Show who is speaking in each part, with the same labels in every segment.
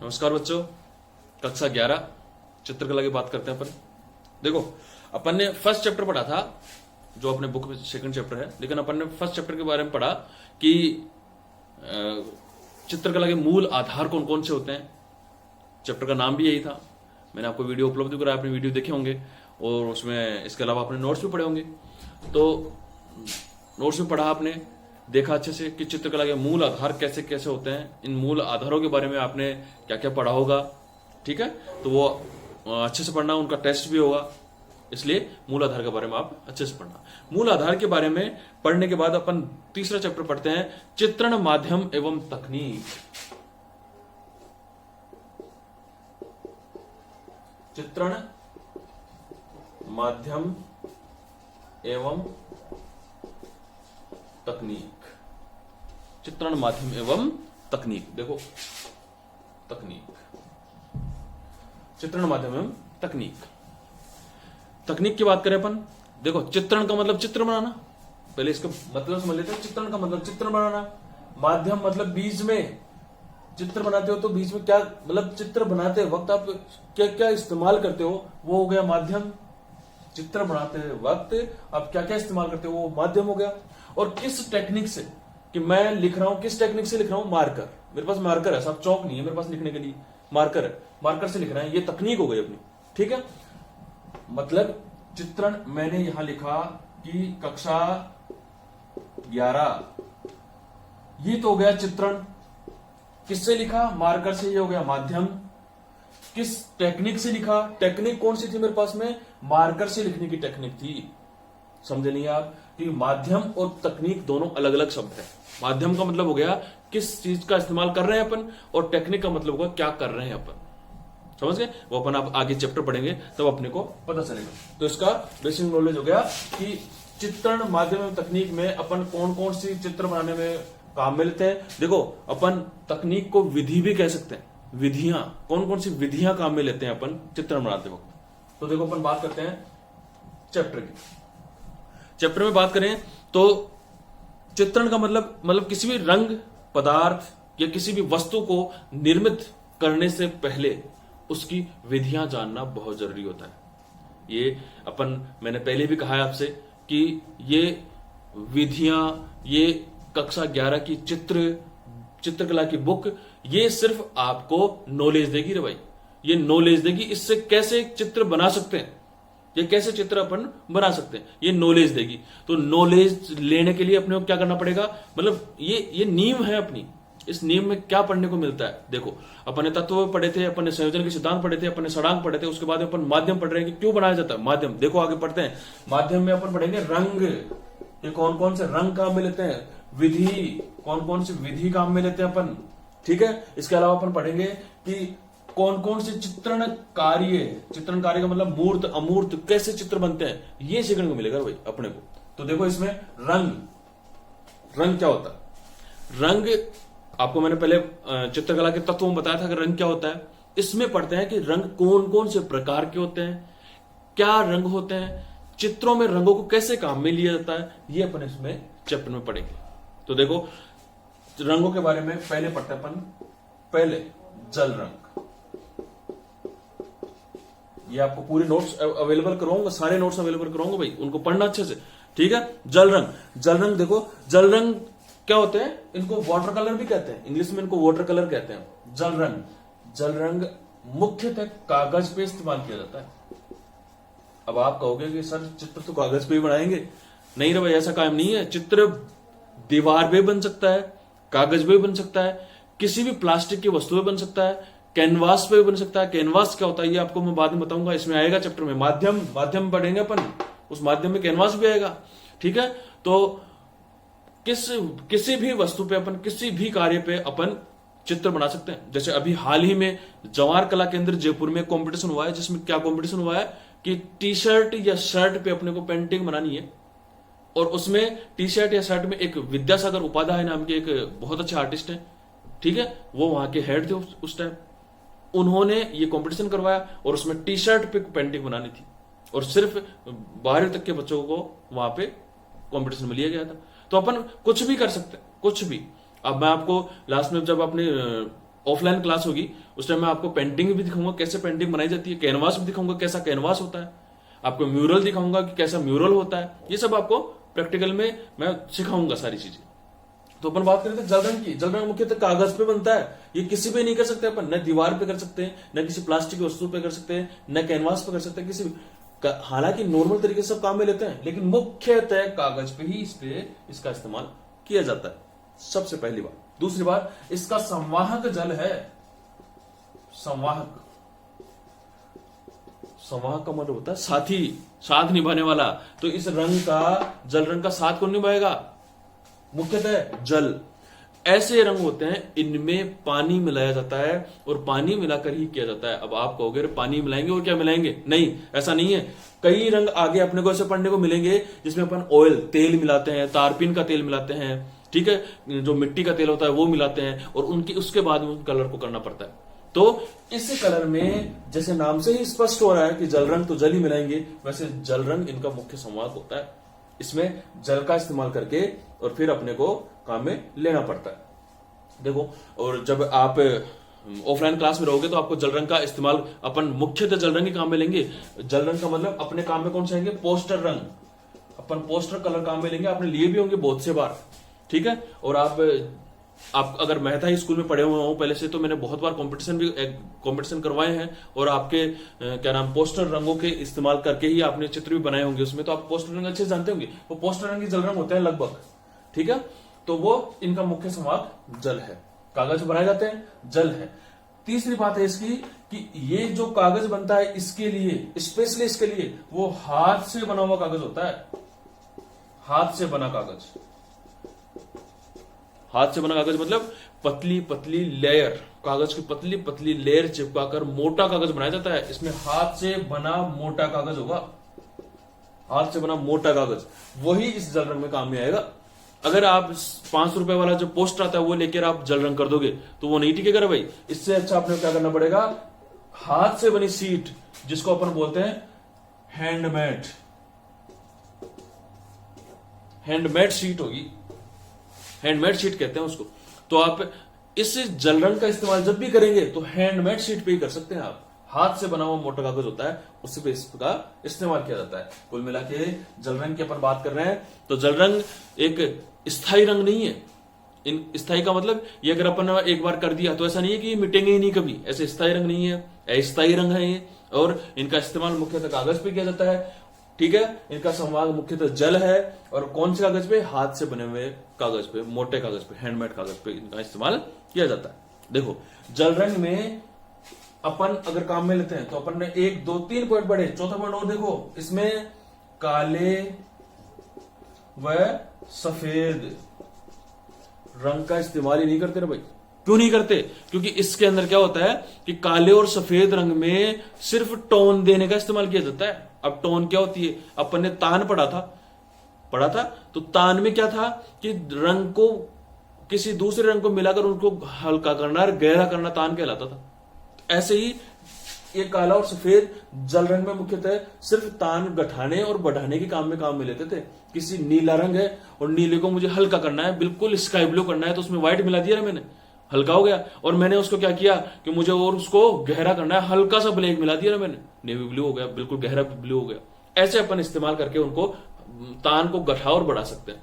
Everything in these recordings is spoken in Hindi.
Speaker 1: नमस्कार बच्चों, कक्षा 11 चित्रकला की बात करते हैं अपन। देखो, अपन ने फर्स्ट चैप्टर पढ़ा था, जो अपने बुक में सेकंड चैप्टर है, लेकिन अपन ने फर्स्ट चैप्टर के बारे में पढ़ा कि चित्रकला के मूल आधार कौन कौन से होते हैं। चैप्टर का नाम भी यही था। मैंने आपको वीडियो उपलब्ध कराया, आपने वीडियो देखे होंगे और उसमें इसके अलावा आपने नोट्स भी पढ़े होंगे। तो नोट्स में पढ़ा आपने, देखा अच्छे से कि चित्रकला के मूल आधार कैसे कैसे होते हैं। इन मूल आधारों के बारे में आपने क्या क्या पढ़ा होगा, ठीक है। तो वो अच्छे से पढ़ना, उनका टेस्ट भी होगा, इसलिए मूल आधार के बारे में आप अच्छे से पढ़ना। मूल आधार के बारे में पढ़ने के बाद अपन तीसरा चैप्टर पढ़ते हैं, चित्रण माध्यम एवं तकनीक। चित्रण माध्यम एवं तकनीक। चित्रण माध्यम एवं तकनीक। देखो, तकनीक, चित्रण माध्यम एवं तकनीक। तकनीक की बात करें अपन, देखो चित्रण का मतलब चित्र बनाना, पहले इसका मतलब समझ लेते हैं। चित्रण का मतलब चित्र बनाना, माध्यम मतलब बीच में चित्र बनाते हो तो बीच में क्या मतलब, चित्र बनाते वक्त आप क्या क्या इस्तेमाल करते हो वो हो गया माध्यम। चित्र बनाते वक्त आप क्या क्या इस्तेमाल करते हो वो माध्यम हो गया। और किस टेक्निक से, कि मैं लिख रहा हूं, किस टेक्निक से लिख रहा हूं, मार्कर, मेरे पास मार्कर है, सब चौक नहीं है मेरे पास लिखने के लिए, मार्कर है, मार्कर से लिख रहे हैं, ये तकनीक हो गई अपनी, ठीक है। मतलब चित्रण मैंने यहां लिखा कि कक्षा 11, ये तो हो गया चित्रण। किससे लिखा, मार्कर से, ये हो गया माध्यम। किस टेक्निक से लिखा, टेक्निक कौन सी थी मेरे पास में, मार्कर से लिखने की टेक्निक थी। समझे नहीं आप कि माध्यम और तकनीक दोनों अलग अलग शब्द है। माध्यम का मतलब हो गया किस चीज का इस्तेमाल कर रहे हैं अपन, और टेक्निक का मतलब होगा क्या कर रहे हैं अपन। समझ गए, वो अपन आप आगे चैप्टर पढ़ेंगे तब अपने को पता चलेगा। तो इसका बेसिक नॉलेज हो गया कि चित्रण माध्यम एवं तकनीक में अपन कौन कौन सी चित्र बनाने में काम में लेते हैं। देखो, अपन तकनीक को विधि भी कह सकते हैं, विधियां, कौन कौन सी विधियां काम में लेते हैं अपन चित्रण बनाते वक्त। तो देखो, अपन बात करते हैं चैप्टर की। चैप्टर में बात करें तो चित्रण का मतलब किसी भी रंग, पदार्थ या किसी भी वस्तु को निर्मित करने से पहले उसकी विधियां जानना बहुत जरूरी होता है। ये अपन, मैंने पहले भी कहा है आपसे कि ये विधियां, ये कक्षा 11 की चित्रकला की बुक, ये सिर्फ आपको नॉलेज देगी रे भाई, ये नॉलेज देगी इससे कैसे चित्र बना सकते हैं, ये कैसे चित्र अपन बना सकते हैं, ये नॉलेज देगी। तो नॉलेज लेने के लिए अपने को क्या करना पड़ेगा, मतलब ये नींव है अपनी। इस नींव में क्या पढ़ने को मिलता है, देखो अपन ने तत्व पढ़े थे, अपन ने संयोजन के सिद्धांत पढ़े थे, अपन ने षडांग पढ़े थे, उसके बाद अपन माध्यम पढ़ रहे हैं कि क्यों बनाया जाता है माध्यम। देखो आगे पढ़ते हैं, माध्यम में अपन पढ़ेंगे रंग, ये कौन कौन से रंग काम में लेते हैं, विधि, कौन कौन सी विधि काम में लेते हैं अपन, ठीक है। इसके अलावा अपन पढ़ेंगे कि कौन कौन से चित्रण कार्य का मतलब मूर्त अमूर्त कैसे चित्र बनते हैं, ये सीखने को मिलेगा भाई अपने को। तो देखो, इसमें रंग क्या होता है। रंग आपको मैंने पहले चित्रकला के तत्वों में बताया था कि रंग क्या होता है। इसमें पढ़ते हैं कि रंग कौन कौन से प्रकार के होते हैं, क्या रंग होते हैं, चित्रों में रंगों को कैसे काम में लिया जाता है, ये अपन इसमें चैप्टर में पढ़ेंगे। तो देखो, रंगों के बारे में पहले पढ़ते हैं अपन। पहले जल रंग, ये आपको पूरे नोट्स अवेलेबल कराऊंगा, सारे नोट्स अवेलेबल कराऊंगा भाई, उनको पढ़ना अच्छे से, ठीक है। जल रंग देखो, जल रंग क्या होते हैं, इनको वाटर कलर भी कहते हैं, इंग्लिश में इनको वाटर कलर कहते हैं। जल रंग मुख्यतः कागज पे इस्तेमाल किया जाता है। अब आप कहोगे कि सर चित्र तो कागज पे ही बनाएंगे, नहीं रे भाई, ऐसा काम नहीं है। चित्र दीवार पे बन सकता है, कागज पे बन सकता है, किसी भी प्लास्टिक की वस्तु पे बन सकता है, कैनवास पे बन सकता है। कैनवास क्या होता है ये आपको मैं बाद में बताऊंगा, इसमें आएगा चैप्टर में। माध्यम पढ़ेंगे अपन, उस माध्यम में कैनवास भी आएगा, ठीक है। तो किसी भी वस्तु पे अपन, किसी भी कार्य पे अपन चित्र बना सकते हैं। जैसे अभी हाल ही में जवाहर कला केंद्र जयपुर में कंपटीशन हुआ है, जिसमें क्या कंपटीशन हुआ है कि टी शर्ट या शर्ट पे अपने को पेंटिंग बनानी है, और उसमें टी शर्ट या शर्ट में एक विद्यासागर उपाध्याय नाम के एक बहुत अच्छे आर्टिस्ट है, ठीक है, वो वहां के हेड थे उस टाइम। उन्होंने ये कंपटीशन करवाया और उसमें टी शर्ट पे पेंटिंग बनानी थी, और सिर्फ 12वीं तक के बच्चों को वहां पे कंपटीशन में लिया गया था। तो अपन कुछ भी कर सकते हैं, कुछ भी। अब मैं आपको लास्ट में जब अपने ऑफलाइन क्लास होगी उस टाइम मैं आपको पेंटिंग भी दिखाऊंगा, कैसे पेंटिंग बनाई जाती है, कैनवास भी दिखाऊंगा कैसा कैनवास होता है, आपको म्यूरल दिखाऊंगा कि कैसा म्यूरल होता है, ये सब आपको प्रैक्टिकल में मैं सिखाऊंगा सारी चीजें। तो अपन बात करें तो जल रंग की। जल रंग मुख्यतः कागज पे बनता है, ये किसी पे नहीं कर सकते अपन, न दीवार पे कर सकते हैं, न किसी प्लास्टिक की वस्तु पे कर सकते हैं, न कैनवास पे कर सकते हैं, किसी भी। हालांकि नॉर्मल तरीके से सब काम में लेते हैं, लेकिन मुख्यतः कागज पे ही इसका इस्तेमाल किया जाता है, सबसे पहली बात। दूसरी बात, इसका संवाहक जल है। संवाहक, संवाहक का मतलब होता है साथी, साथ निभाने वाला। तो इस रंग का, जल रंग का साथ कौन निभाएगा? मुख्यतः जल। ऐसे रंग होते हैं इनमें पानी मिलाया जाता है और पानी मिलाकर ही किया जाता है। अब आप कहोगे पानी मिलाएंगे और क्या मिलाएंगे? नहीं, ऐसा नहीं है। कई रंग आगे अपने को ऐसे पढ़ने को मिलेंगे जिसमें अपन ऑयल, तेल मिलाते हैं, तारपीन का तेल मिलाते हैं, ठीक है, जो मिट्टी का तेल होता है वो मिलाते हैं और उनकी उसके बाद में कलर को करना पड़ता है। तो इस कलर में जैसे नाम से ही स्पष्ट हो रहा है कि जल रंग, तो जल ही मिलाएंगे, वैसे जल रंग इनका मुख्य संवाद होता है। इसमें जल का इस्तेमाल करके और फिर अपने को काम में लेना पड़ता है। देखो, और जब आप ऑफलाइन क्लास में रहोगे तो आपको जल रंग का इस्तेमाल अपन मुख्यतः जल रंग के काम में लेंगे। जल रंग का मतलब अपने काम में कौन से आएंगे? पोस्टर रंग। अपन पोस्टर कलर काम में लेंगे, आपने लिए भी होंगे बहुत से बार, ठीक है। और आप अगर मेहता ही स्कूल में पढ़े हुए हो पहले से, तो मैंने बहुत बार कंपटीशन करवाए हैं और आपके क्या नाम, पोस्टर रंगों के इस्तेमाल करके ही आपने चित्र भी बनाए होंगे उसमें, तो आप पोस्टर रंग अच्छे से जानते होंगे। वो पोस्टर रंग ही जल रंग होते हैं लगभग, ठीक है। तो वो इनका मुख्य संवाद जल है। कागज बनाए जाते हैं, जल है। तीसरी बात है इसकी कि ये जो कागज बनता है इसके लिए, स्पेशली इसके लिए, वो हाथ से बना हुआ कागज होता है। हाथ से बना कागज, हाथ से बना कागज मतलब पतली पतली लेयर, कागज की पतली पतली लेयर चिपकाकर मोटा कागज बनाया जाता है। इसमें हाथ से बना मोटा कागज होगा, हाथ से बना मोटा कागज, वही इस जल रंग में काम में आएगा। अगर आप 500 रुपए वाला जो पोस्टर आता है वो लेकर आप जल रंग कर दोगे तो वो नहीं टिकेगा भाई। इससे अच्छा आपने क्या करना पड़ेगा? हाथ से बनी सीट, जिसको अपन बोलते हैं हैंडमेड, हैंडमेड शीट होगी, हैंडमेड शीट कहते हैं उसको। तो आप इस जल रंग का इस्तेमाल जब भी करेंगे तो हैंडमेड शीट पे ही कर सकते हैं आप। हाथ से बना हुआ मोटा कागज होता है, उससे पे इसका इस्तेमाल किया जाता है। कुल मिला के जल रंग की अपन बात कर रहे हैं तो जल रंग एक स्थायी रंग नहीं है। इन स्थायी का मतलब ये अगर अपन एक बार कर दिया तो ऐसा नहीं है कि ये मिटेंगे ही नहीं कभी, ऐसे स्थायी रंग नहीं है, अस्थायी रंग है ये। और इनका इस्तेमाल मुख्यतः कागज पे किया जाता है, ठीक है। इनका संवाद मुख्यतः जल है। और कौन से कागज पे? हाथ से बने हुए कागज पे, मोटे कागज पे, हैंडमेड कागज पे इनका इस्तेमाल किया जाता है। देखो, जल रंग में अपन अगर काम में लेते हैं तो अपन ने 1 2 3 पॉइंट पढ़े, चौथा पॉइंट और देखो, इसमें काले व सफेद रंग का इस्तेमाल ही नहीं करते ना भाई। क्यों नहीं करते? क्योंकि इसके अंदर क्या होता है कि काले और सफेद रंग में सिर्फ टोन देने का इस्तेमाल किया जाता है। अब टोन क्या होती है? अपन ने तान पढ़ा था, तो तान में क्या था कि रंग को किसी दूसरे रंग को मिलाकर उनको हल्का करना और गहरा करना तान कहलाता था। ऐसे ही ये काला और सफेद जल रंग में मुख्यतः सिर्फ तान घटाने और बढ़ाने के काम में लेते थे। किसी नीला रंग है और नीले को मुझे हल्का करना है, बिल्कुल स्काई ब्लू करना है, तो उसमें व्हाइट मिला दिया ना मैंने, हल्का हो गया। और मैंने उसको क्या किया कि मुझे और उसको गहरा करना है, हल्का सा ब्लैक मिला दिया ना मैंने, नेवी ब्लू हो गया, बिल्कुल गहरा ब्लू हो गया। ऐसे अपन इस्तेमाल करके उनको तान को घटा और बढ़ा सकते हैं,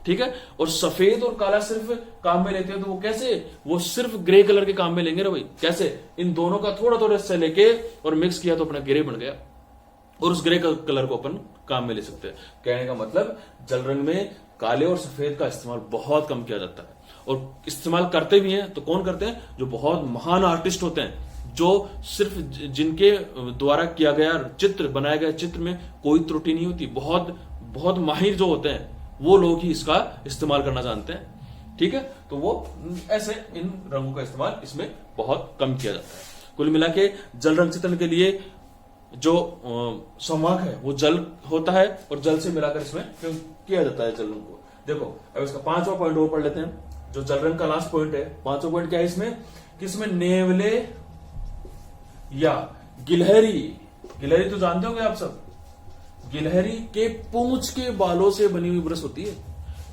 Speaker 1: ठीक है। और सफेद और काला सिर्फ काम में लेते हैं, तो वो कैसे? वो सिर्फ ग्रे कलर के काम में लेंगे ना भाई। कैसे? इन दोनों का थोड़ा थोड़ा हिस्सा लेके और मिक्स किया तो अपना ग्रे बन गया, और उस ग्रे कलर को अपन काम में ले सकते हैं। कहने का मतलब जल रंग में काले और सफेद का इस्तेमाल बहुत कम किया जाता है, और इस्तेमाल करते भी हैं तो कौन करते हैं? जो बहुत महान आर्टिस्ट होते हैं, जो सिर्फ जिनके द्वारा किया गया चित्र, बनाया गया चित्र में कोई त्रुटि नहीं होती, बहुत बहुत माहिर जो होते हैं वो लोग ही इसका इस्तेमाल करना जानते हैं, ठीक है। तो वो ऐसे इन रंगों का इस्तेमाल इसमें बहुत कम किया जाता है। कुल मिला के जल रंग चित्रण के लिए जो संवाहक है वो जल होता है, और जल से मिलाकर इसमें किया जाता है जल रंग को। देखो, अब इसका 5वां पॉइंट और पढ़ लेते हैं, जो जल रंग का लास्ट पॉइंट है। 5वां पॉइंट क्या है इसमें कि इसमें नेवले या गिलहरी, गिलहरी तो जानते होंगे आप सब, गिलहरी के पूंछ के बालों से बनी हुई ब्रश होती है।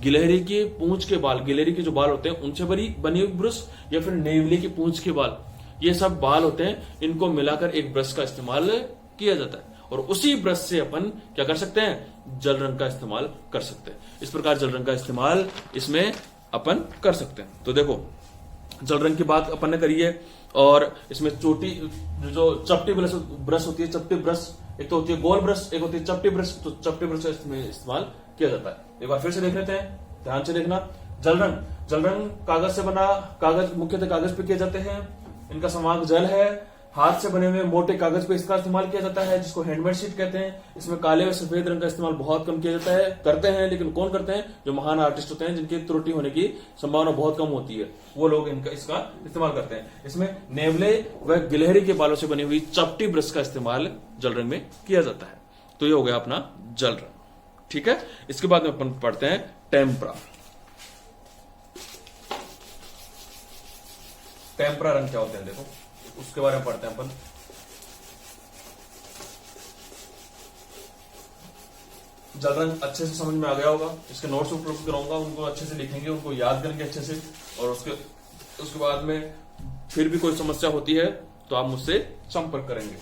Speaker 1: गिलहरी के पूंछ के बाल, गिलहरी के जो बाल होते हैं उनसे बनी हुई ब्रश, या फिर नेवले की पूंछ के बाल, ये सब बाल होते हैं, इनको मिलाकर एक ब्रश का इस्तेमाल किया जाता है। और उसी ब्रश से अपन क्या कर सकते हैं, जल रंग का इस्तेमाल कर सकते हैं। इस प्रकार जल रंग का इस्तेमाल इसमें अपन कर सकते हैं। तो देखो जल रंग की बात अपन ने करी है, और इसमें चोटी जो चपटी ब्रश होती है, चपटी ब्रश, एक तो होती है गोल ब्रश, एक होती है चपटी ब्रश। तो चपटी ब्रश इसमें इस्तेमाल किया जाता है। एक बार फिर से देख लेते हैं, ध्यान से देखना। जल रंग कागज से बना, कागज मुख्यतः कागज पे किए जाते हैं। इनका समांग जल है। हाथ से बने हुए मोटे कागज पे इसका इस्तेमाल किया जाता है, जिसको हैंडमेड शीट कहते हैं। इसमें काले और सफेद रंग का इस्तेमाल बहुत कम किया जाता है, करते हैं लेकिन कौन करते हैं, जो महान आर्टिस्ट होते हैं, जिनकी त्रुटि होने की संभावना बहुत कम होती है, वो लोग इसका इस्तेमाल करते हैं। इसमें नेवले व गिलहरी के बालों से बनी हुई चपटी ब्रश का इस्तेमाल जल रंग में किया जाता है। तो ये हो गया अपना जल रंग। ठीक है, इसके बाद में अपन पढ़ते हैं टेम्परा। टेम्परा रंग क्या होते हैं, देखो उसके बारे में पढ़ते हैं अपन। जल रंग अच्छे से समझ में आ गया होगा, इसके नोट्स उपलब्ध कराऊंगा, उनको अच्छे से लिखेंगे, उनको याद करेंगे अच्छे से, और उसके बाद में फिर भी कोई समस्या होती है तो आप मुझसे संपर्क करेंगे।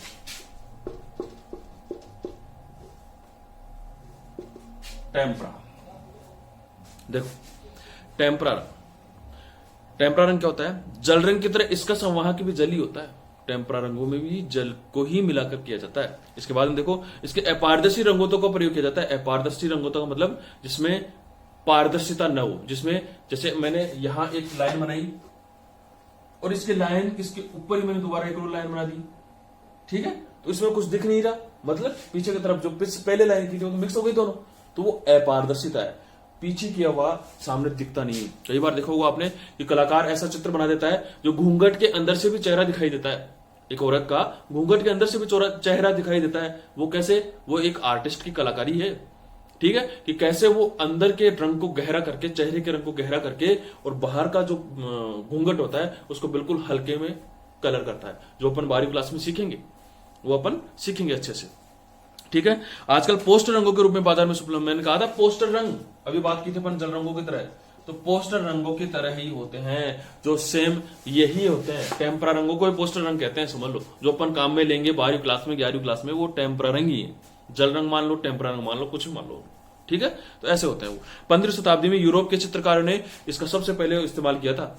Speaker 1: टेम्परा, देखो टेम्परा रंग क्या होता है, जल रंग की तरह इसका संवाहक भी जल ही होता है। टेम्परा रंगों में भी जल को ही मिलाकर किया जाता है। इसके बाद में देखो इसके अपारदर्शी रंगों का प्रयोग किया जाता है। अपारदर्शी रंगों का मतलब जिसमें पारदर्शिता न हो, जिसमें जैसे मैंने यहां एक लाइन बनाई और इसके लाइन इसके ऊपर ही मैंने दोबारा एक और लाइन बना दी, ठीक है, तो इसमें कुछ दिख नहीं रहा, मतलब पीछे की तरफ जो पहले लाइन की थी वो तो मिक्स हो गई दोनों, तो वो अपारदर्शिता है। पीछे की आवाज सामने दिखता नहीं है। कई बार देखा होगा आपने कि कलाकार ऐसा चित्र बना देता है जो घूंघट के अंदर से भी चेहरा दिखाई देता है। एक औरत का घूंघट के अंदर से भी चेहरा दिखाई देता है। वो कैसे, वो एक आर्टिस्ट की कलाकारी है, ठीक है, कि कैसे वो अंदर के रंग को गहरा करके, चेहरे के रंग को गहरा करके, और बाहर का जो घूंघट होता है उसको बिल्कुल हल्के में कलर करता है। जो अपन 12वीं क्लास में सीखेंगे वो अपन सीखेंगे अच्छे से, ठीक है। आजकल पोस्टर रंगों के रूप में बाजार में उपलब्ध, मैंने कहा था पोस्टर रंग, अभी बात की थी अपन जल रंगों की तरह, तो पोस्टर रंगों की तरह ही होते हैं, जो सेम यही होते हैं। टेम्परा रंगों को पोस्टर रंग कहते हैं, समझ लो। जो अपन काम में लेंगे 12वीं क्लास में, 11वीं क्लास में, वो टेम्परा रंग ही है। जल रंग मान लो, टेम्परा रंग मान लो, कुछ मान लो, ठीक है। तो ऐसे होते हैं वो। 15वीं शताब्दी में यूरोप के चित्रकारों ने इसका सबसे पहले इस्तेमाल किया था,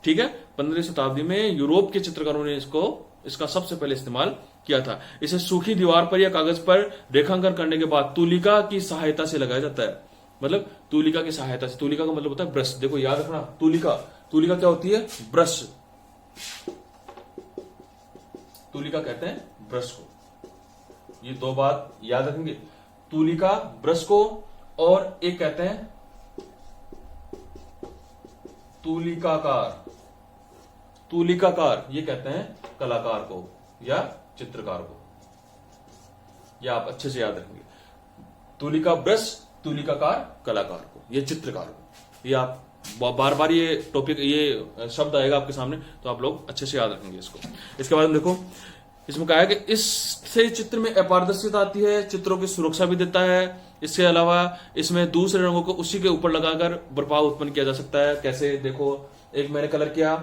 Speaker 1: ठीक है। 15वीं शताब्दी में यूरोप के चित्रकारों ने इसका सबसे पहले इस्तेमाल किया था। इसे सूखी दीवार पर या कागज पर रेखांकन करने के बाद तुलिका की सहायता से लगाया जाता है। मतलब तुलिका की सहायता से, तुलिका का मतलब होता है ब्रश। देखो याद रखना, तुलिका क्या होती है, ब्रश। तुलिका कहते हैं ब्रश को। ये दो बात याद रखेंगे, तुलिका ब्रश को, और एक कहते हैं तुलिकाकार, ये कहते हैं कलाकार को या चित्रकार को। ये आप अच्छे से याद रखेंगे, तुलिका ब्रश, तुलिकाकार कलाकार को, ये चित्रकार को। ये आप बार बार ये टॉपिक, ये शब्द आएगा आपके सामने, तो आप लोग अच्छे से याद रखेंगे इसको। इसके बाद देखो इसमें कहा है कि इससे चित्र में अपारदर्शिता आती है, चित्रों की सुरक्षा भी देता है। इसके अलावा इसमें दूसरे रंगों को उसी के ऊपर लगाकर प्रभाव उत्पन्न किया जा सकता है। कैसे, देखो एक मैंने कलर किया,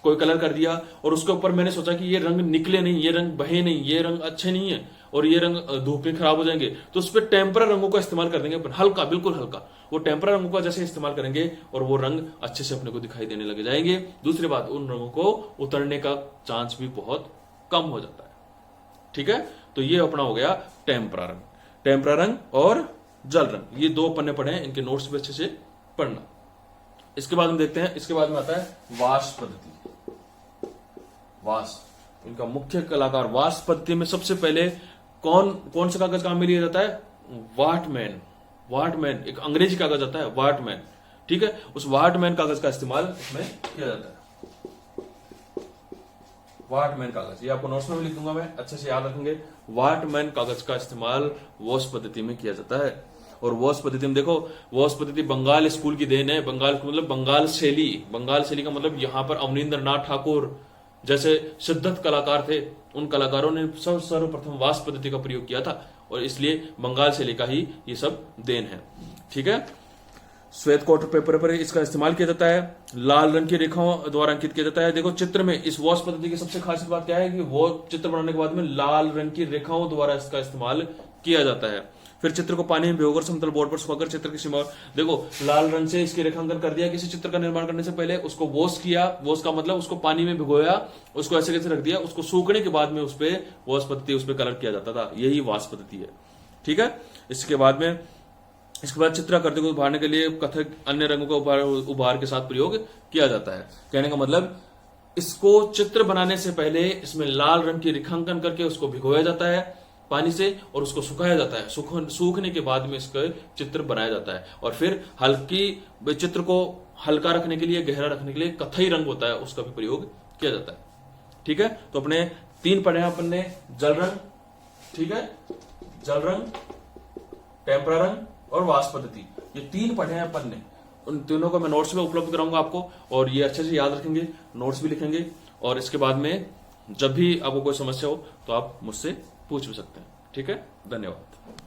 Speaker 1: कोई कलर कर दिया, और उसके ऊपर मैंने सोचा कि ये रंग निकले नहीं, ये रंग बहे नहीं, ये रंग अच्छे नहीं है, और ये रंग धूप में खराब हो जाएंगे, तो उस पर टेम्परा रंगों का इस्तेमाल कर देंगे अपन, हल्का, बिल्कुल हल्का। वो टेम्परा रंगों का जैसे इस्तेमाल करेंगे और वो रंग अच्छे से अपने को दिखाई देने लगे जाएंगे। दूसरी बात, उन रंगों को उतरने का चांस भी बहुत कम हो जाता है, ठीक है। तो ये अपना हो गया टेम्परा रंग और जल रंग। ये दो पन्ने पढ़े हैं, इनके नोट्स भी अच्छे से पढ़ना। इसके बाद हम देखते हैं, इसके बाद में आता है वाष्प पद्धति। इनका मुख्य कलाकार, वाष्प पद्धति में सबसे पहले कौन सा कागज काम में लिया जाता है, वाटमैन, एक अंग्रेजी कागज आता है वाटमैन, ठीक है। उस वाटमैन कागज का इस्तेमाल इसमें किया जाता है। वाटमैन कागज, ये आपको नोट्स में भी लिख दूंगा मैं, अच्छे से याद रखेंगे। वाटमैन कागज का इस्तेमाल वाष्प पद्धति में किया जाता है। और वाष्प पद्धति में देखो, वाष्प पद्धति बंगाल स्कूल की देन है। बंगाल मतलब बंगाल शैली का मतलब यहाँ पर अवनींद्र नाथ ठाकुर जैसे सिद्धत कलाकार थे, उन कलाकारों ने सर्वप्रथम वाष्प पद्धति का प्रयोग किया था, और इसलिए बंगाल शैली का ही ये सब देन है, ठीक है। श्वेत क्वार्टर पेपर पर इसका इस्तेमाल किया जाता है। लाल रंग की रेखाओं द्वारा अंकित किया जाता है। देखो चित्र में इस वॉश पद्धति की सबसे खास बात क्या है कि वो चित्र बनाने के बाद में लाल रंग की रेखाओं द्वारा इसका इस्तेमाल किया जाता है। फिर चित्र को पानी में भिगोकर समतल बोर्ड पर सुखाकर चित्र की सीमा, देखो लाल रंग से इसकी रेखांकन कर दिया। किसी चित्र का निर्माण करने से पहले उसको वॉश किया, वॉश का मतलब उसको पानी में भिगोया, उसको ऐसे कैसे रख दिया, उसको सूखने के बाद में उस पर वॉश पद्धति उस पर कलर किया जाता था। यही वॉश पद्धति है, ठीक है। इसके बाद चित्राकृति को उभारने के लिए कथक अन्य रंगों का उभार के साथ प्रयोग किया जाता है। कहने का मतलब इसको चित्र बनाने से पहले इसमें लाल रंग की रेखांकन करके उसको भिगोया जाता है पानी से और उसको सुखाया जाता है। सूखने के बाद में इसका चित्र बनाया जाता है और फिर हल्की चित्र को हल्का रखने के लिए, गहरा रखने के लिए कथई रंग होता है, उसका भी प्रयोग किया जाता है, ठीक है। तो अपने 3 पढ़े अपन ने, जल रंग, ठीक है, जल रंग, टेम्परा रंग और वाष्प पद्धति, ये 3 पढ़े हैं अपन ने। उन तीनों को मैं नोट्स में उपलब्ध कराऊंगा आपको और ये अच्छे से याद रखेंगे, नोट्स भी लिखेंगे और इसके बाद में जब भी आपको कोई समस्या हो तो आप मुझसे पूछ भी सकते हैं, ठीक है। धन्यवाद।